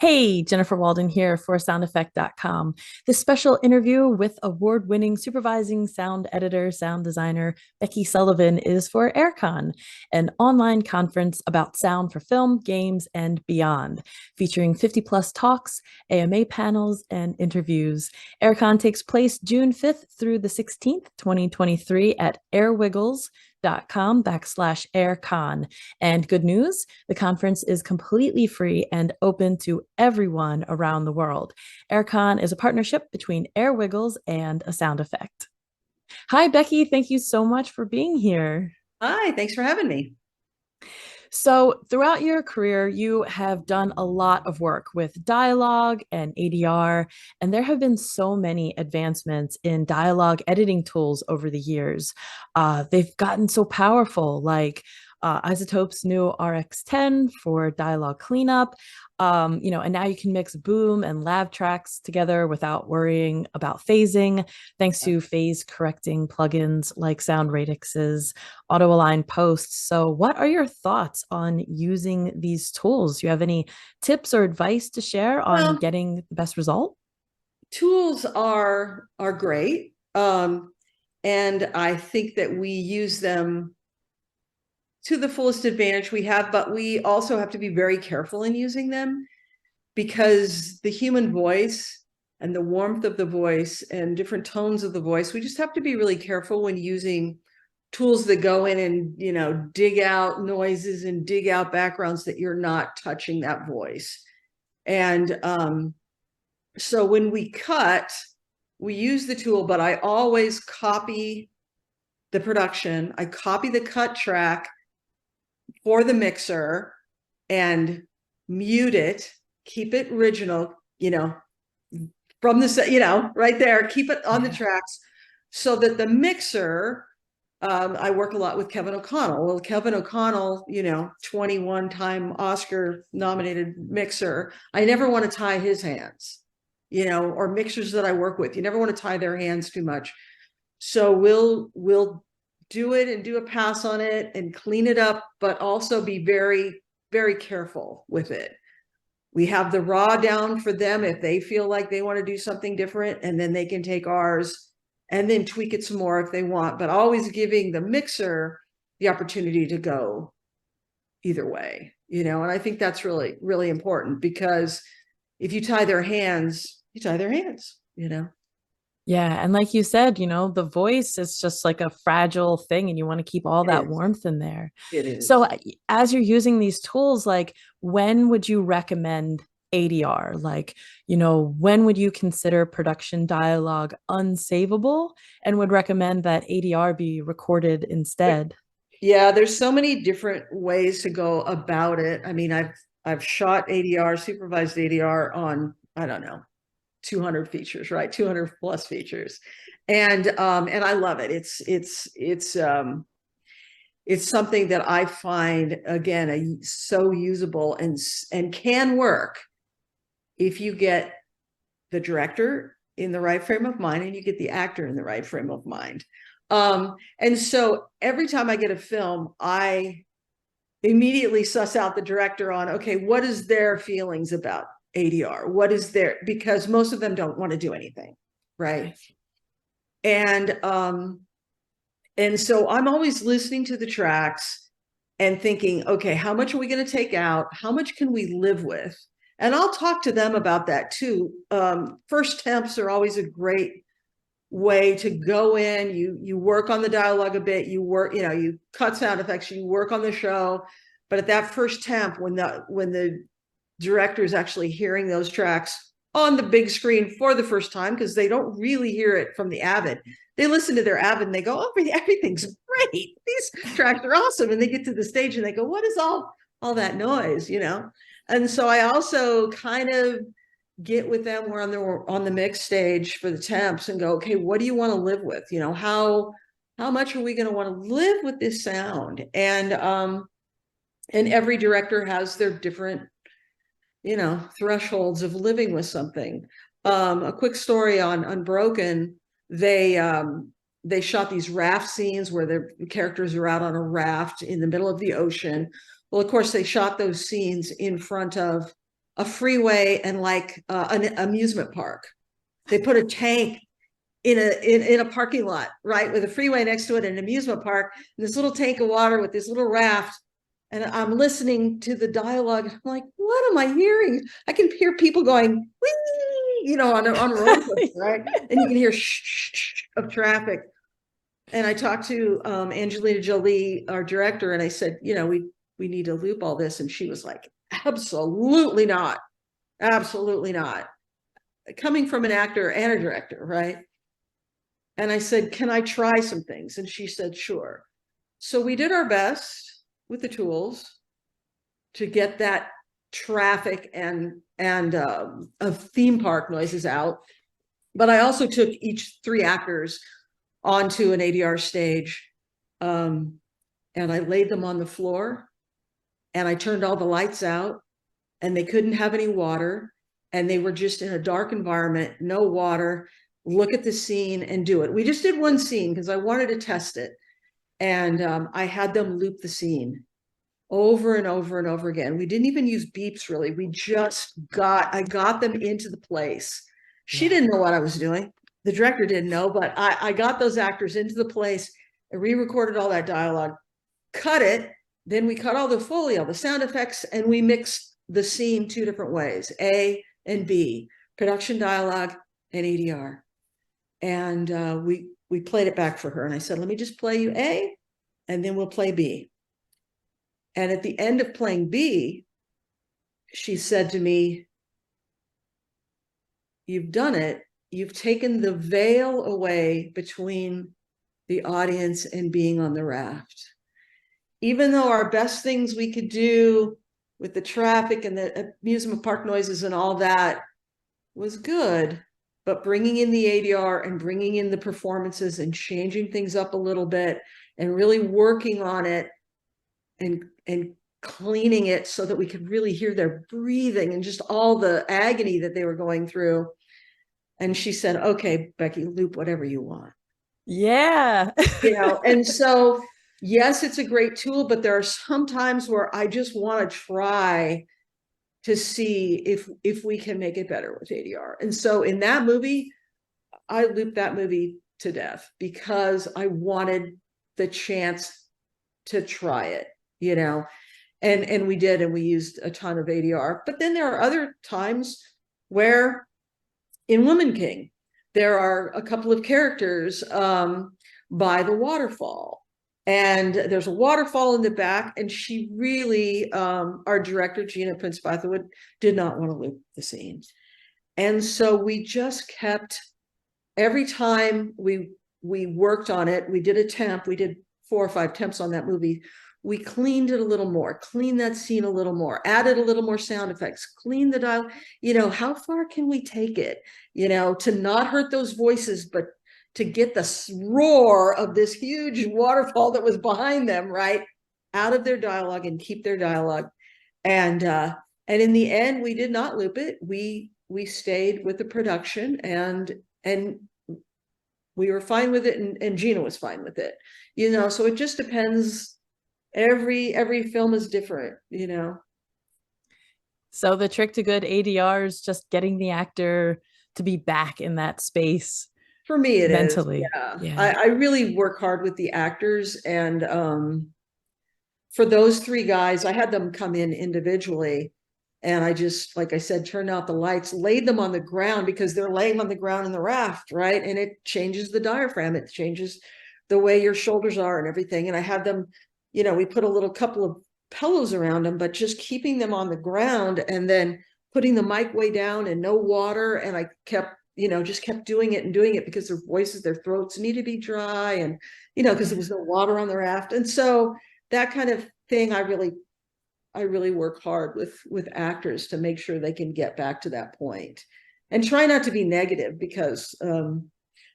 Hey, Jennifer Walden here for soundeffect.com. This special interview with award-winning supervising sound editor, sound designer Becky Sullivan is for Aircon, an online conference about sound for film, games, and beyond, featuring 50 plus talks, AMA panels, and interviews. Aircon takes place June 5th through the 16th, 2023 at airwiggles.com/aircon. And good news, the conference is completely free and open to everyone around the world. Aircon is a partnership between Air Wiggles and a sound effect. Hi, Becky. Thank you so much for being here. Hi, thanks for having me. So, throughout your career, you have done a lot of work with dialogue and ADR, and there have been so many advancements in dialogue editing tools over the years. They've gotten so powerful, like Isotope's new RX10 for dialogue cleanup. And now you can mix boom and lav tracks together without worrying about phasing, thanks to phase correcting plugins like Sound Radix's auto align posts. So, what are your thoughts on using these tools? Do you have any tips or advice to share on Well, getting the best result? tools are great. And I think that we use them to the fullest advantage we have, but we also have to be very careful in using them because the human voice and the warmth of the voice and different tones of the voice, we just have to be really careful when using tools that go in and, dig out noises and dig out backgrounds that you're not touching that voice. And so when we cut, we use the tool, but I always copy the production. I copy the cut track for the mixer and mute it, keep it original, from the, right there, keep it on the Yeah. tracks so that the mixer, I work a lot with Kevin O'Connell. Well, Kevin O'Connell, 21-time Oscar nominated mixer. I never want to tie his hands, or mixers that I work with. You never want to tie their hands too much. So we'll do it and do a pass on it and clean it up, but also be very, very careful with it. We have the raw down for them if they feel like they want to do something different, and then they can take ours and then tweak it some more if they want, but always giving the mixer the opportunity to go either way, and I think that's really, really important because if you tie their hands, you tie their hands. Yeah. And like you said, the voice is just like a fragile thing, and you want to keep all It that is. warmth in there. It So, is. as you're using these tools, like when would you recommend ADR? Like, when would you consider production dialogue unsavable and would recommend that ADR be recorded instead? Yeah, there's so many different ways to go about it. I mean, I've shot ADR, supervised ADR on, I don't know, 200 features, right? 200 plus features. And I love it. It's something that I find, again, so usable and can work if you get the director in the right frame of mind and you get the actor in the right frame of mind. And so every time I get a film, I immediately suss out the director on, okay, what is their feelings about ADR? What is their, because most of them don't want to do anything, right? And so I'm always listening to the tracks and thinking, okay, how much are we going to take out? How much can we live with? And I'll talk to them about that too. First temps are always a great way to go in. You work on the dialogue a bit, you work, you cut sound effects, you work on the show. But at that first temp, when the director is actually hearing those tracks on the big screen for the first time, because they don't really hear it from the Avid. They listen to their Avid and they go, oh, everything's great. These tracks are awesome. And they get to the stage and they go, what is all that noise, And so I also kind of get with them. We're on the mix stage for the temps and go, okay, what do you want to live with? How much are we going to want to live with this sound? And every director has their different, thresholds of living with something. A quick story on Unbroken, they shot these raft scenes where the characters are out on a raft in the middle of the ocean. Well, of course, they shot those scenes in front of a freeway and like an amusement park. They put a tank in a parking lot, right, with a freeway next to it, an amusement park, and this little tank of water with this little raft. And I'm listening to the dialogue. I'm like, what am I hearing? I can hear people going, wee, you know, on a roller coaster, right? And you can hear shh of traffic. And I talked to Angelina Jolie, our director, and I said, you know, we need to loop all this. And she was like, absolutely not. Absolutely not. Coming from an actor and a director, right? And I said, can I try some things? And she said, sure. So we did our best with the tools to get that traffic and of theme park noises out. But I also took each 3 actors onto an ADR stage, and I laid them on the floor, and I turned all the lights out, and they couldn't have any water, and they were just in a dark environment, no water. Look at the scene and do it. We just did one scene because I wanted to test it. And I had them loop the scene over and over and over again. We didn't even use beeps really. I got them into the place. She didn't know what I was doing. The director didn't know, but I got those actors into the place and re-recorded all that dialogue, cut it. Then we cut all the Foley, all the sound effects, and we mixed the scene 2 different ways, A and B, production dialogue and ADR. And we played it back for her. And I said, let me just play you A, and then we'll play B. And at the end of playing B, she said to me, you've done it. You've taken the veil away between the audience and being on the raft. Even though our best things we could do with the traffic and the amusement park noises and all that was good, but bringing in the ADR and bringing in the performances and changing things up a little bit and really working on it and cleaning it so that we could really hear their breathing and just all the agony that they were going through. And she said, okay, Becky, loop whatever you want. Yeah. You know, and so, yes, it's a great tool, but there are some times where I just want to try to see if we can make it better with ADR. And so in that movie, I looped that movie to death because I wanted the chance to try it, you know, and we did, and we used a ton of ADR. But then there are other times where in Woman King, there are a couple of characters by the waterfall. And there's a waterfall in the back, and she really, our director, Gina, Prince-Bythewood, did not want to loop the scene. And so we just kept, every time we worked on it, we did a temp, we did 4 or 5 temps on that movie. We cleaned it a little more, cleaned that scene a little more, added a little more sound effects, cleaned the dial, you know, how far can we take it, you know, to not hurt those voices, but to get the roar of this huge waterfall that was behind them, right, out of their dialogue and keep their dialogue. And in the end, we did not loop it. We stayed with the production, and we were fine with it, and Gina was fine with it, you know. So it just depends. Every film is different, you know. So the trick to good ADR is just getting the actor to be back in that space. For me, it mentally. is. Yeah. I really work hard with the actors, and for those 3 guys, I had them come in individually, and I just, like I said, turned out the lights, laid them on the ground because they're laying on the ground in the raft, right? And it changes the diaphragm, it changes the way your shoulders are and everything. And I had them, you know, we put a couple of pillows around them, but just keeping them on the ground, and then putting the mic way down and no water. And I kept, you know, just kept doing it because their voices, their throats need to be dry, and, you know, because there was no water on the raft. And so that kind of thing, I really work hard with actors to make sure they can get back to that point, and try not to be negative, because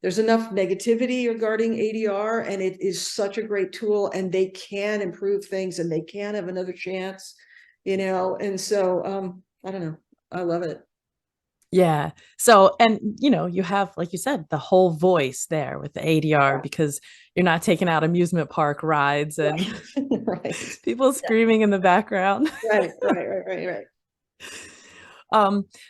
there's enough negativity regarding ADR, and it is such a great tool, and they can improve things, and they can have another chance, you know. And so I don't know, I love it. Yeah. So, and you know, you have, like you said, the whole voice there with the ADR, because you're not taking out amusement park rides and Right. people screaming in the background. Right.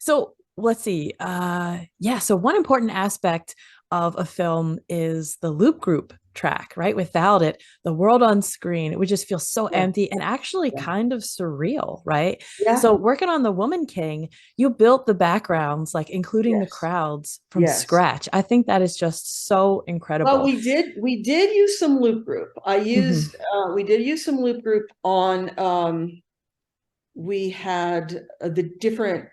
So let's see. Yeah, so one important aspect of a film is the loop group track, right? Without it, the world on screen, it would just feel so Yeah, empty and actually yeah, kind of surreal, right? yeah, So working on The Woman King, you built the backgrounds, like including the yes, crowds from yes. scratch. I think that is just so Well, incredible. we did use some loop group. Mhm. We did use some loop group on, we had the different,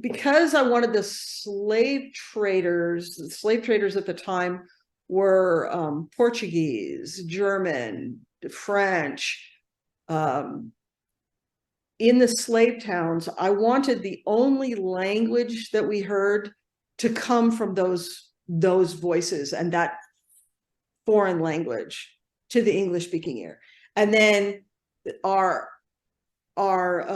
because I wanted the slave traders at the time were Portuguese, German, French. Um, in the slave towns, I wanted the only language that we heard to come from those voices and that foreign language to the English speaking ear. And then our our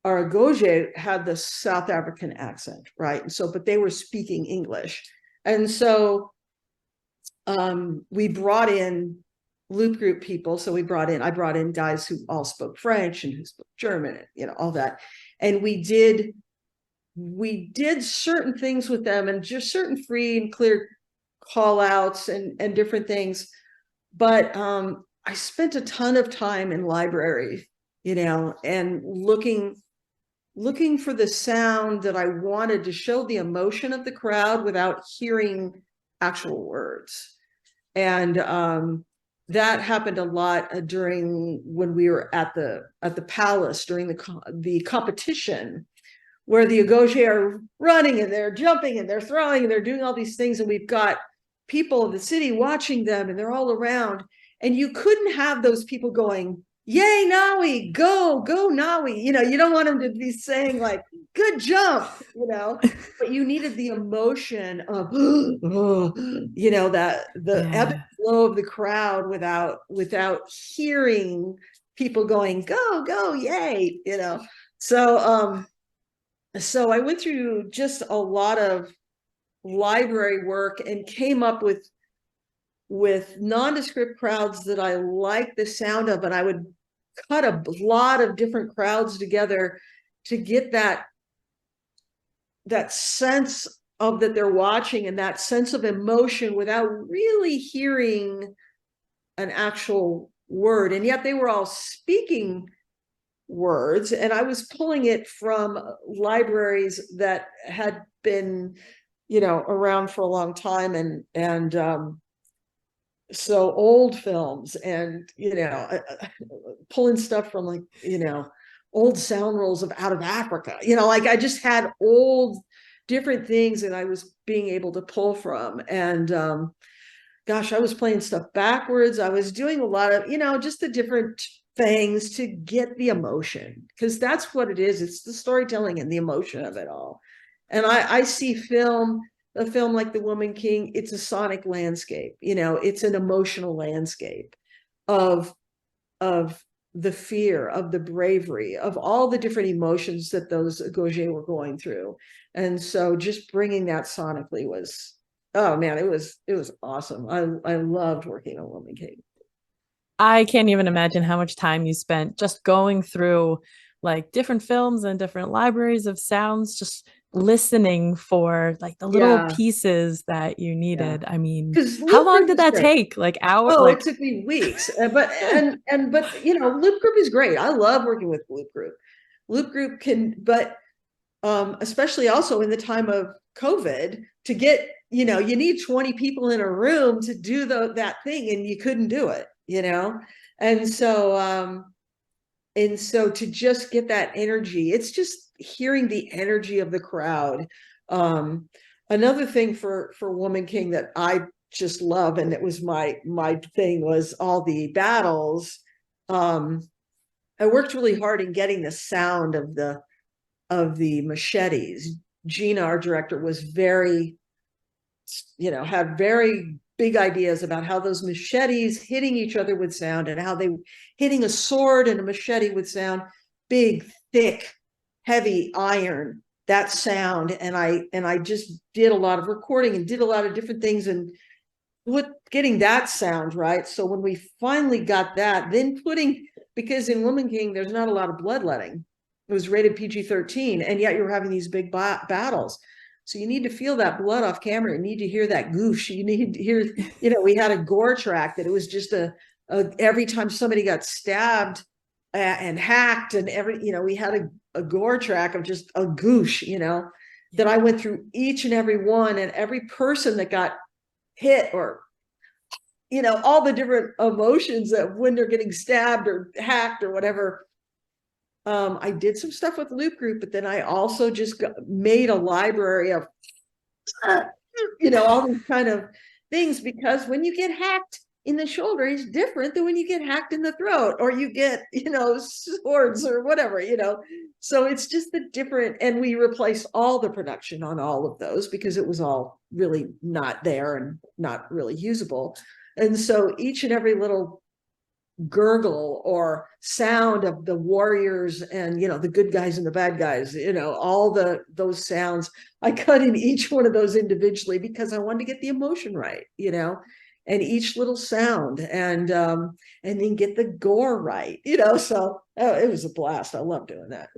our Goje had the South African accent, right? And so, but they were speaking English. And so we brought in loop group people. So I brought in guys who all spoke French and who spoke German, all that. And we did certain things with them and just certain free and clear call outs and different things. But I spent a ton of time in libraries, and looking for the sound that I wanted to show the emotion of the crowd without hearing actual words. And that happened a lot during when we were at the palace during the competition, where the Agoge are running and they're jumping and they're throwing and they're doing all these things, and we've got people in the city watching them and they're all around, and you couldn't have those people going, yay Nawi, go Nawi, you don't want them to be saying like good jump, but you needed the emotion of that the ebb and Yeah. flow of the crowd without hearing people going go yay, so I went through just a lot of library work and came up with nondescript crowds that I liked the sound of, and I would cut a lot of different crowds together to get that sense of that they're watching and that sense of emotion without really hearing an actual word. And yet they were all speaking words, and I was pulling it from libraries that had been around for a long time, and so old films, and pulling stuff from like old sound rolls of out of Africa, like I just had old different things that I was being able to pull from. And gosh, I was playing stuff backwards. I was doing a lot of just the different things to get the emotion, because that's what it is. It's the storytelling and the emotion of it all. And I see a film like The Woman King, it's a sonic landscape, it's an emotional landscape of the fear, of the bravery, of all the different emotions that those Goge were going through. And so just bringing that sonically was, oh man, it was awesome. I loved working on Woman King. I can't even imagine how much time you spent just going through like different films and different libraries of sounds, just listening for like the little Yeah, pieces that you yeah. needed. I mean, Because how loop long group did is that great. take? Like hour, Oh, it like took me weeks, but loop group is great. I love working with loop group. Loop group can, but especially also in the time of COVID, to get you need 20 people in a room to do that thing, and you couldn't do it, and so to just get that energy, it's just hearing the energy of the crowd. Another thing for Woman King that I just love, and it was my thing, was all the battles. I worked really hard in getting the sound of the machetes. Gina, our director, was had very big ideas about how those machetes hitting each other would sound, and how they hitting a sword and a machete would sound. Big, thick, heavy iron, that sound. And I just did a lot of recording and did a lot of different things, and getting that sound right. So when we finally got that, then putting because in Woman King, there's not a lot of bloodletting. It was rated PG-13, and yet you're having these big battles. So you need to feel that blood off camera. You need to hear that goosh. You need to hear, we had a gore track that it was just every time somebody got stabbed and hacked and we had a gore track of just a goosh, that I went through each and every one, and every person that got hit, or all the different emotions that when they're getting stabbed or hacked or whatever. I did some stuff with Loop Group, but then I also just made a library of all these kind of things, because when you get hacked in the shoulder, it's different than when you get hacked in the throat, or you get swords or whatever, so it's just the different. And we replaced all the production on all of those because it was all really not there and not really usable. And so each and every little gurgle or sound of the warriors and the good guys and the bad guys, all those sounds, I cut in each one of those individually because I wanted to get the emotion right, and each little sound, and then get the gore right, so it was a blast. I love doing that.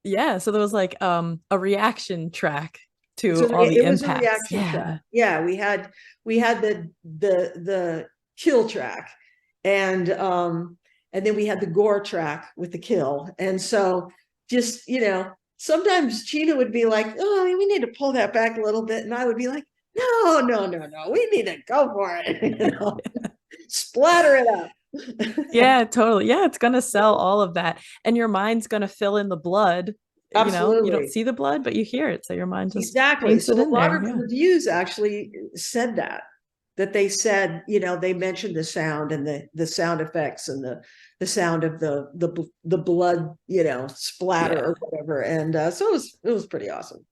Yeah, so there was like a reaction track to So all the it was impacts. a reaction track. Yeah, we had the kill track, and then we had the gore track with the kill. And so just sometimes Gina would be like, oh, we need to pull that back a little bit, and I would be like, no, we need to go for it. Splatter it up. Yeah, totally. Yeah, it's gonna sell all of that, and your mind's gonna fill in the blood. Absolutely. You don't see the blood, but you hear it, so your mind just exactly. paints So it in a lot there. of reviews actually said that they said, they mentioned the sound and the sound effects and the sound of the blood, splatter or whatever. And so it was pretty awesome.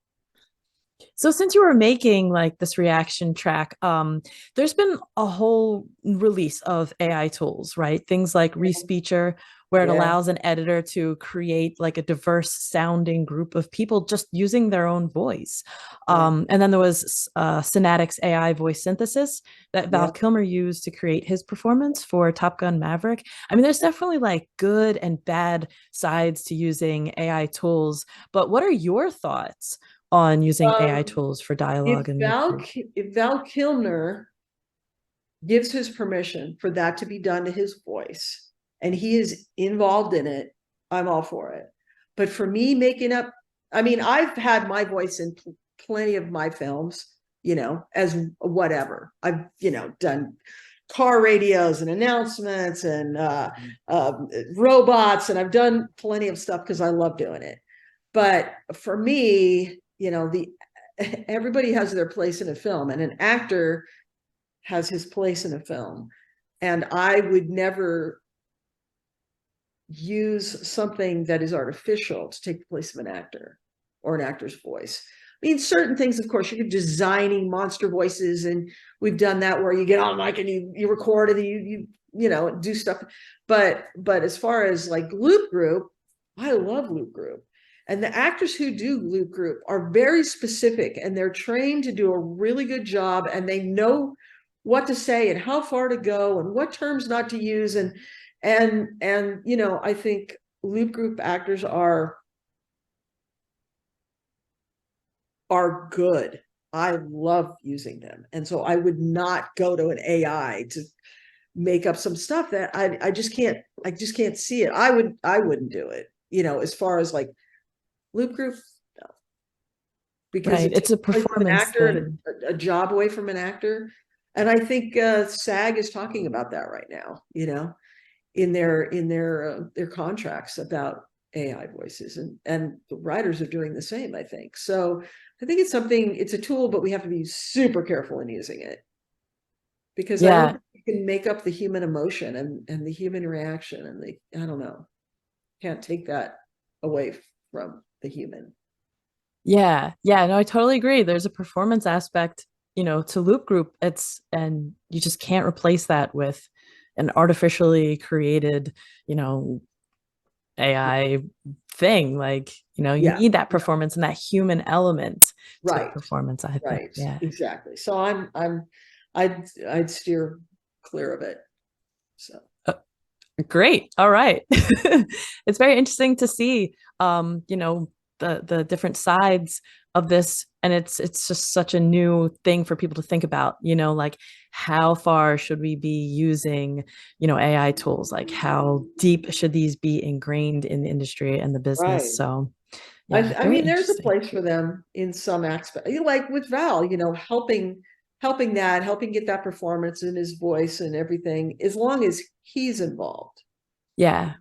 So since you were making like this reaction track, there's been a whole release of AI tools, right? Things like Respeecher, where it allows an editor to create like a diverse sounding group of people just using their own voice. And then there was Synatics AI voice synthesis that Val Kilmer used to create his performance for Top Gun Maverick. I mean, there's definitely like good and bad sides to using AI tools, but what are your thoughts on using AI tools for dialogue? If Val Kilmer gives his permission for that to be done to his voice, and he is involved in it, I'm all for it. But for me, making up, I mean, I've had my voice in plenty of my films, as whatever. I've, done car radios and announcements and robots, and I've done plenty of stuff because I love doing it. But for me, everybody has their place in a film, and an actor has his place in a film. And I would never use something that is artificial to take the place of an actor or an actor's voice. I mean, certain things, of course, you're designing monster voices, and we've done that where you get on mic and you record and you do stuff. But as far as like Loop Group, I love Loop Group. And the actors who do Loop Group are very specific, and they're trained to do a really good job, and they know what to say and how far to go and what terms not to use. And I think Loop Group actors are good. I love using them. And so I would not go to an AI to make up some stuff that I just can't see it. I wouldn't do it, as far as like Loop Group, no. Because it's a performance actor thing. and a job away from an actor. And I think SAG is talking about that right now, in their contracts about AI voices, and the writers are doing the same, I think. So I think it's a tool, but we have to be super careful in using it, because I don't think you can make up the human emotion and the human reaction, and I don't know, can't take that away from the human. No, I totally agree. There's a performance aspect, to Loop Group. And you just can't replace that with an artificially created, AI thing. Like, you need that performance and that human element to performance, I think. Yeah, exactly. So I'd steer clear of it. So Great. All right. It's very interesting to see the different sides of this, and it's just such a new thing for people to think about, like how far should we be using, AI tools? Like how deep should these be ingrained in the industry and the business? Right. So, yeah, I very mean, there's a interesting. place for them in some aspect, like with Val, helping get that performance in his voice and everything, as long as he's involved. Yeah.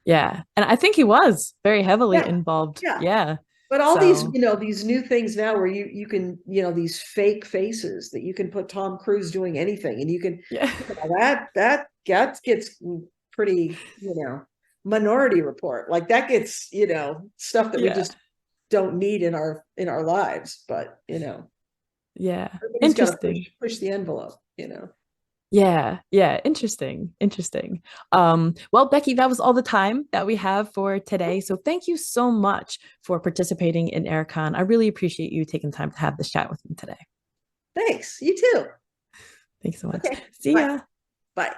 Yeah. And I think he was very heavily Yeah, involved. yeah. Yeah. But all these, So, these new things now where you can, these fake faces that you can put Tom Cruise doing anything, and you can yeah. that gets pretty, Minority Report. Like that gets, stuff that we Yeah. just don't need in our lives. But Yeah. everybody's got to Interesting. push the envelope. Yeah, yeah, interesting, interesting. Well, Becky, that was all the time that we have for today. So thank you so much for participating in Aircon. I really appreciate you taking time to have this chat with me today. Thanks. You too. Thanks so much. Okay. See Bye. ya. Bye.